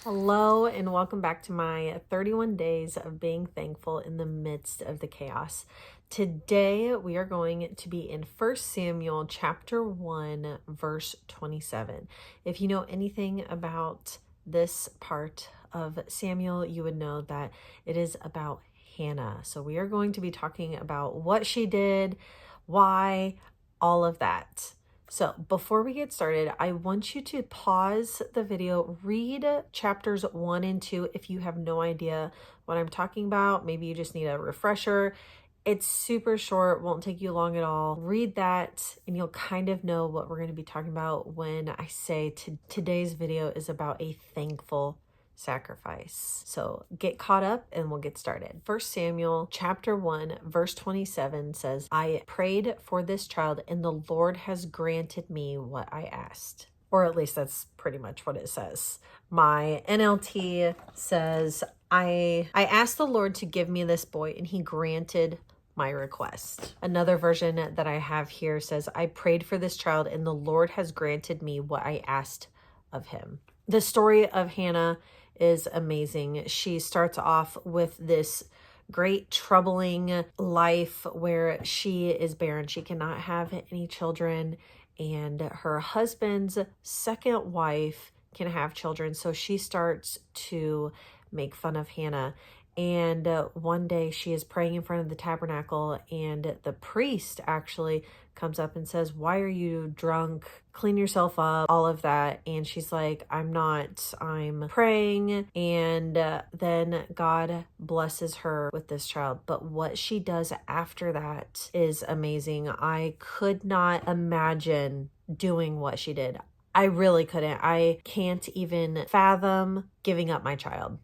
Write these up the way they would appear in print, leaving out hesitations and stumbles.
Hello, and welcome back to my 31 days of being thankful in the midst of the chaos. Today, we are going to be in 1 Samuel chapter 1, verse 27. If you know anything about this part of Samuel, you would know that it is about Hannah. So we are going to be talking about what she did, why, all of that. So before we get started, I want you to pause the video, read chapters 1 and 2 if you have no idea what I'm talking about. Maybe you just need a refresher. It's super short, won't take you long at all. Read that and you'll kind of know what we're going to be talking about when I say today's video is about a thankful sacrifice. So get caught up and we'll get started. 1 Samuel chapter 1 verse 27 says, I prayed for this child and the Lord has granted me what I asked. Or at least that's pretty much what it says. My NLT says, I asked the Lord to give me this boy and he granted my request. Another version that I have here says, I prayed for this child and the Lord has granted me what I asked of him. The story of Hannah is amazing. She starts off with this great troubling life where she is barren. She cannot have any children, and her husband's second wife can have children. So she starts to make fun of Hannah. And one day she is praying in front of the tabernacle and the priest actually comes up and says, why are you drunk? Clean yourself up, all of that. And she's like, I'm not, I'm praying. And then God blesses her with this child. But what she does after that is amazing. I could not imagine doing what she did. I really couldn't. I can't even fathom giving up my child.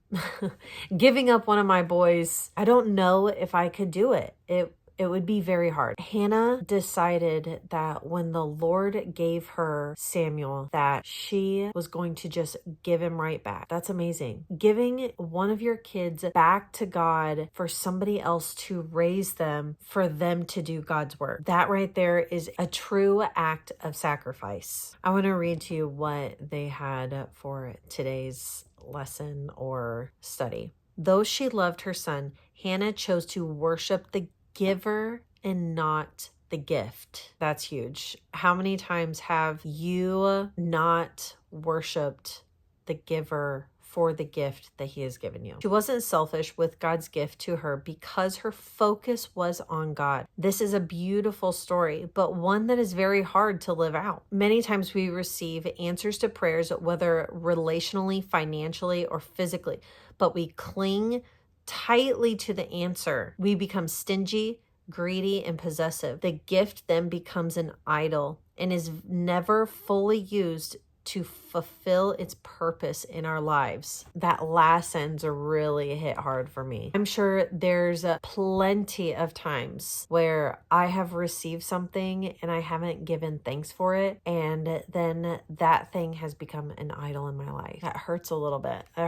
Giving up one of my boys. I don't know if I could do it. It would be very hard. Hannah decided that when the Lord gave her Samuel, that she was going to just give him right back. That's amazing. Giving one of your kids back to God for somebody else to raise them, for them to do God's work. That right there is a true act of sacrifice. I want to read to you what they had for today's lesson or study. Though she loved her son, Hannah chose to worship the giver and not the gift. That's huge. How many times have you not worshiped the giver for the gift that he has given you? She wasn't selfish with God's gift to her because her focus was on God. This is a beautiful story, but one that is very hard to live out. Many times we receive answers to prayers, whether relationally, financially, or physically, but we cling tightly to the answer. We become stingy, greedy, and possessive. The gift then becomes an idol and is never fully used to fulfill its purpose in our lives. That last sentence really hit hard for me. I'm sure there's plenty of times where I have received something and I haven't given thanks for it, and then that thing has become an idol in my life. That hurts a little bit. That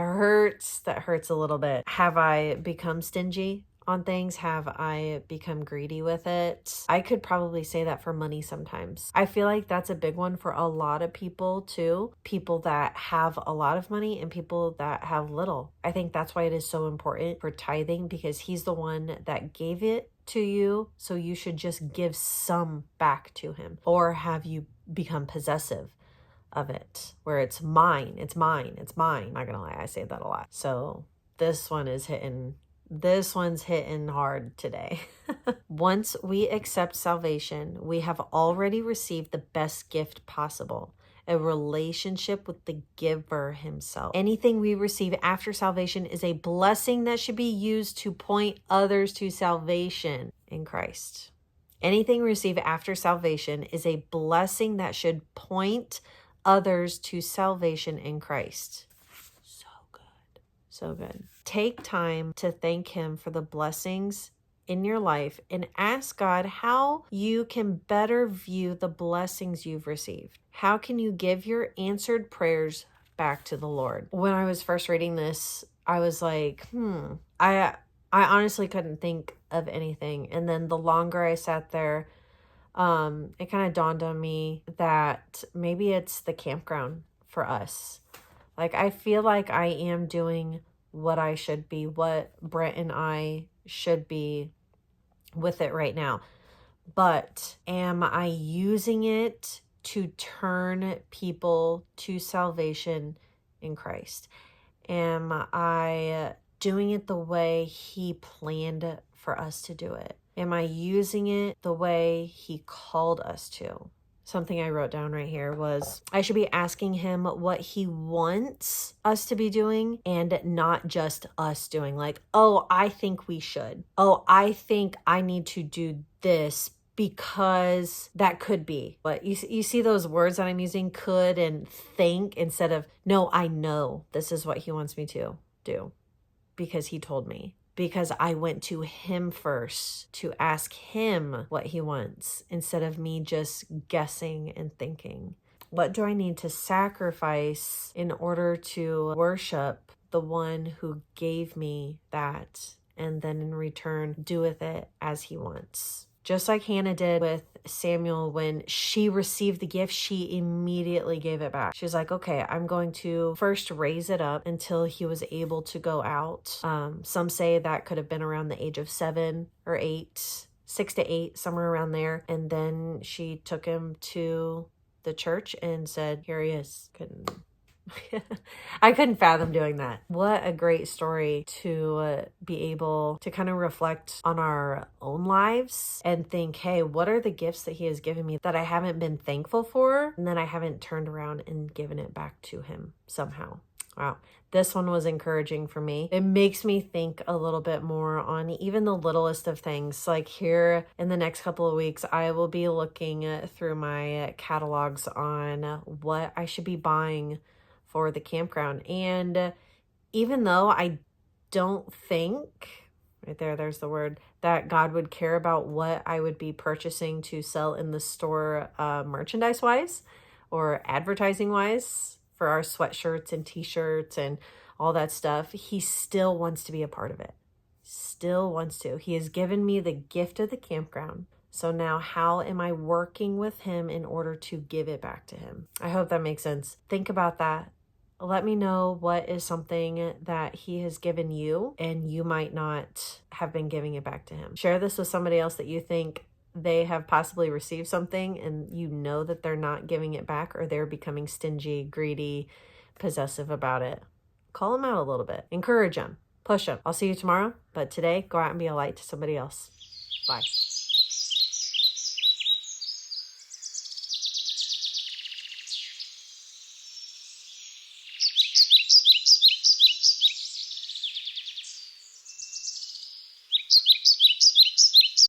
hurts a little bit. Have I become stingy on things? Have I become greedy with it? I could probably say that for money sometimes. I feel like that's a big one for a lot of people too. People that have a lot of money and people that have little. I think that's why it is so important for tithing, because he's the one that gave it to you. So you should just give some back to him. Or have you become possessive of it, where it's mine, it's mine, it's mine? I'm not gonna lie, I say that a lot. So this one's hitting hard today. Once we accept salvation, we have already received the best gift possible, a relationship with the giver himself. Anything we receive after salvation is a blessing that should be used to point others to salvation in Christ. Anything we receive after salvation is a blessing that should point others to salvation in Christ. So good. Take time to thank him for the blessings in your life and ask God how you can better view the blessings you've received. How can you give your answered prayers back to the Lord? When I was first reading this, I was like, I honestly couldn't think of anything. And then the longer I sat there, it kind of dawned on me that maybe it's the campground for us. Like, I feel like I am doing what I should be, what Brett and I should be with it right now. But am I using it to turn people to salvation in Christ? Am I doing it the way He planned for us to do it? Am I using it the way He called us to? Something I wrote down right here was I should be asking Him what He wants us to be doing and not just us doing. Like, oh, I think we should. Oh, I think I need to do this because that could be. But you see those words that I'm using, could and think, instead of, no, I know this is what He wants me to do because He told me. Because I went to Him first to ask Him what He wants instead of me just guessing and thinking. What do I need to sacrifice in order to worship the one who gave me that, and then in return do with it as He wants? Just like Hannah did with Samuel, when she received the gift, she immediately gave it back. She's like, okay, I'm going to first raise it up until he was able to go out. Some say that could have been around the age of 7 or 8, 6 to 8, somewhere around there. And then she took him to the church and said, here he is. I couldn't fathom doing that. What a great story to be able to kind of reflect on our own lives and think, hey, what are the gifts that He has given me that I haven't been thankful for? And then I haven't turned around and given it back to Him somehow. Wow. This one was encouraging for me. It makes me think a little bit more on even the littlest of things. Like here in the next couple of weeks, I will be looking through my catalogs on what I should be buying for the campground. And even though I don't think, right there's the word, that God would care about what I would be purchasing to sell in the store merchandise wise or advertising wise for our sweatshirts and t-shirts and all that stuff, He still wants to be a part of it. Still wants to. He has given me the gift of the campground. So now how am I working with Him in order to give it back to Him? I hope that makes sense. Think about that. Let me know what is something that He has given you and you might not have been giving it back to Him. Share this with somebody else that you think they have possibly received something and you know that they're not giving it back, or they're becoming stingy, greedy, possessive about it. Call them out a little bit. Encourage them. Push them. I'll see you tomorrow. But today, go out and be a light to somebody else. Bye.